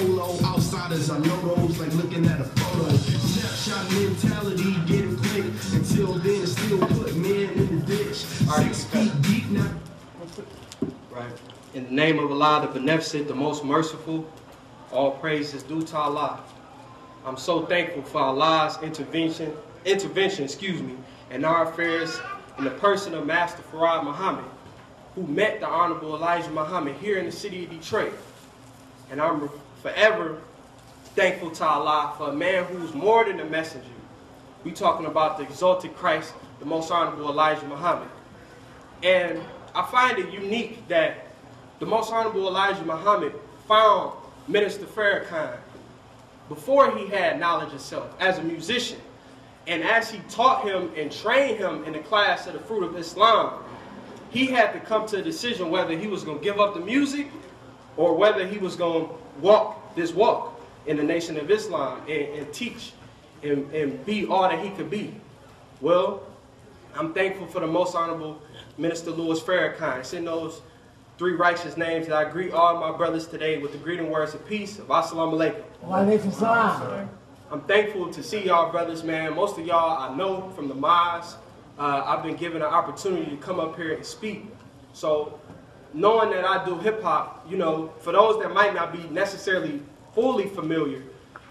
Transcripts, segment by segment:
polo. Outsiders, I know those like looking at a photo. Snapshot mentality, get it quick. Until then, still put men in the ditch. 6 feet deep now. Right. In the name of Allah, the Beneficent, the Most Merciful, all praise is due to Allah. I'm so thankful for Allah's intervention, in our affairs in the person of Master Farad Muhammad, who met the Honorable Elijah Muhammad here in the city of Detroit. And I'm forever thankful to Allah for a man who's more than a messenger. We talking about the exalted Christ, the Most Honorable Elijah Muhammad. And I find it unique that the Most Honorable Elijah Muhammad found Minister Farrakhan before he had knowledge of self as a musician. And as he taught him and trained him in the class of the fruit of Islam, he had to come to a decision whether he was going to give up the music or whether he was going to walk this walk in the Nation of Islam and teach and be all that he could be. Well, I'm thankful for the Most Honorable Minister Louis Farrakhan. It's in those 3 righteous names that I greet all my brothers today with the greeting words of peace of Assalamu alaikum. Wa alaikum salam. I'm thankful to see y'all brothers, man. Most of y'all I know from the mosque. I've been given an opportunity to come up here and speak. So knowing that I do hip hop, you know, for those that might not be necessarily fully familiar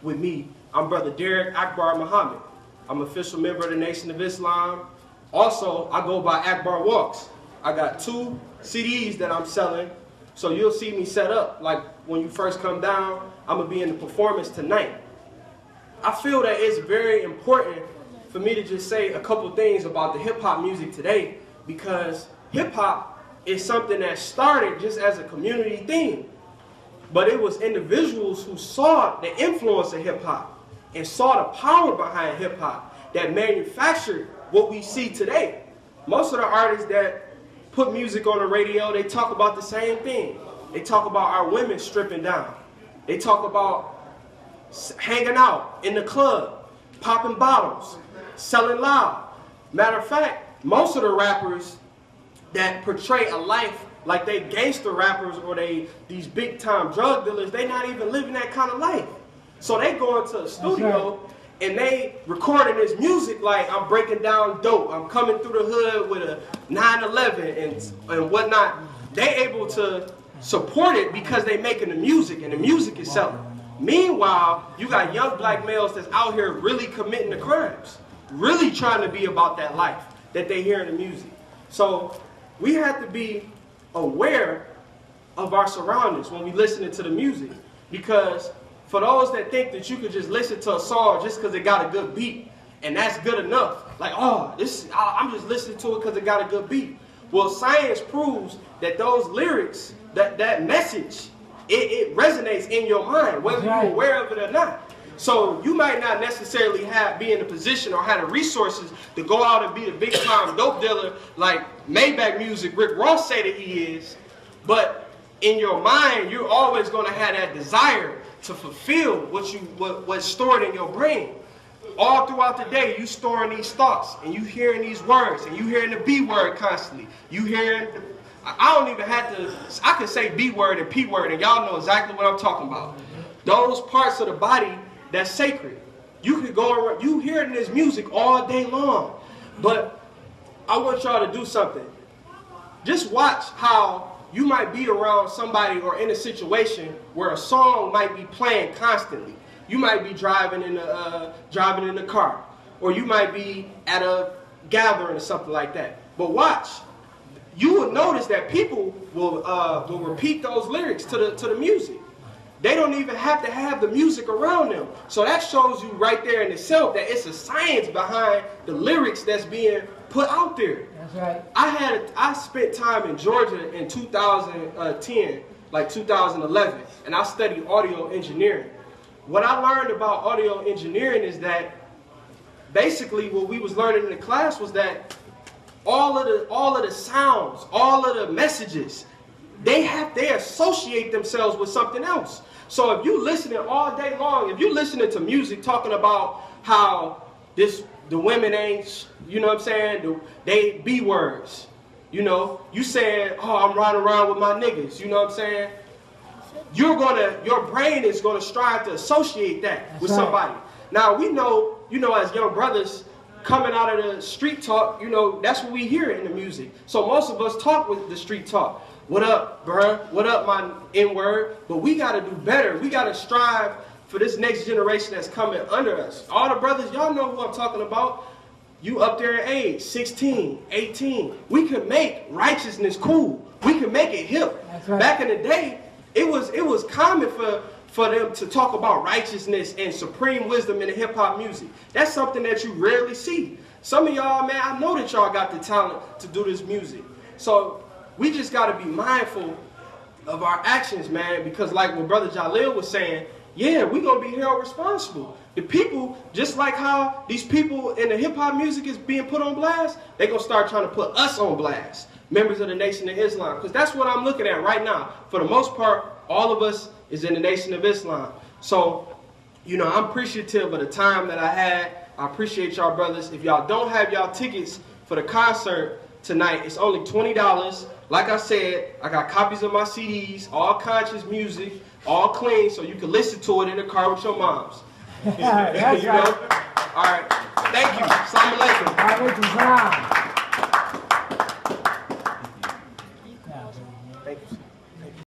with me, I'm Brother Derek Akbar Muhammad. I'm an official member of the Nation of Islam. Also, I go by AkbarWalks. I got 2 CDs that I'm selling. So you'll see me set up. Like when you first come down, I'm going to be in the performance tonight. I feel that it's very important for me to just say a couple things about the hip-hop music today, because hip-hop is something that started just as a community thing. But it was individuals who saw the influence of hip-hop and saw the power behind hip-hop that manufactured what we see today. Most of the artists that put music on the radio, they talk about the same thing. They talk about our women stripping down. They talk about hanging out in the club, popping bottles, selling loud. Matter of fact, most of the rappers that portray a life like they gangster rappers or these big time drug dealers, they not even living that kind of life. So they go into a studio and they recording this music like I'm breaking down dope. I'm coming through the hood with a 911 and whatnot. They able to support it because they making the music and the music is selling. Meanwhile, you got young black males that's out here really committing the crimes, really trying to be about that life that they hear in the music. So we have to be aware of our surroundings when we listening to the music, because for those that think that you could just listen to a song just because it got a good beat and that's good enough, like, oh, I'm just listening to it because it got a good beat. Well, science proves that those lyrics, that message, it resonates in your mind, whether you're aware of it or not. So you might not necessarily be in a position or have the resources to go out and be the big time dope dealer like Maybach Music, Rick Ross say that he is, but in your mind, you're always going to have that desire to fulfill what's stored in your brain. All throughout the day, you storing these thoughts, and you hearing these words, and you hearing the B word constantly. You hearing, I don't even have to, I can say B word and P word, and y'all know exactly what I'm talking about. Those parts of the body that's sacred. You could go around, you hearing this music all day long, but I want y'all to do something. Just watch how you might be around somebody or in a situation where a song might be playing constantly. You might be driving in the car, or you might be at a gathering or something like that. But watch, you will notice that people will repeat those lyrics to the music. They don't even have to have the music around them. So that shows you right there in itself that it's a science behind the lyrics that's being put out there. That's right. I spent time in Georgia in 2010, like 2011, and I studied audio engineering. What I learned about audio engineering is that basically what we was learning in the class was that all of the sounds, all of the messages, they associate themselves with something else. So if you listening all day long, if you listening to music talking about how the women ain't, you know what I'm saying, they B words, you know, you saying, oh, I'm riding around with my niggas, you know what I'm saying? your brain is gonna strive to associate that with somebody. Now we know, as young brothers coming out of the street talk, that's what we hear in the music. So most of us talk with the street talk. What up, bruh? What up, my N-word? But we gotta do better. We gotta strive for this next generation that's coming under us. All the brothers, y'all know who I'm talking about. You up there in age, 16, 18. We can make righteousness cool. We can make it hip. Right. Back in the day, it was common for them to talk about righteousness and supreme wisdom in the hip-hop music. That's something that you rarely see. Some of y'all, man, I know that y'all got the talent to do this music. So we just got to be mindful of our actions, man, because like what Brother Jalil was saying, yeah, we're going to be held responsible. The people, just like how these people in the hip-hop music is being put on blast, they're going to start trying to put us on blast, members of the Nation of Islam, because that's what I'm looking at right now. For the most part, all of us is in the Nation of Islam. So, I'm appreciative of the time that I had. I appreciate y'all brothers. If y'all don't have y'all tickets for the concert tonight, it's only $20. Like I said, I got copies of my CDs, all conscious music, all clean, so you can listen to it in the car with your moms. That's right. All right. Thank you. Assalamu alaikum. Alaikum salam.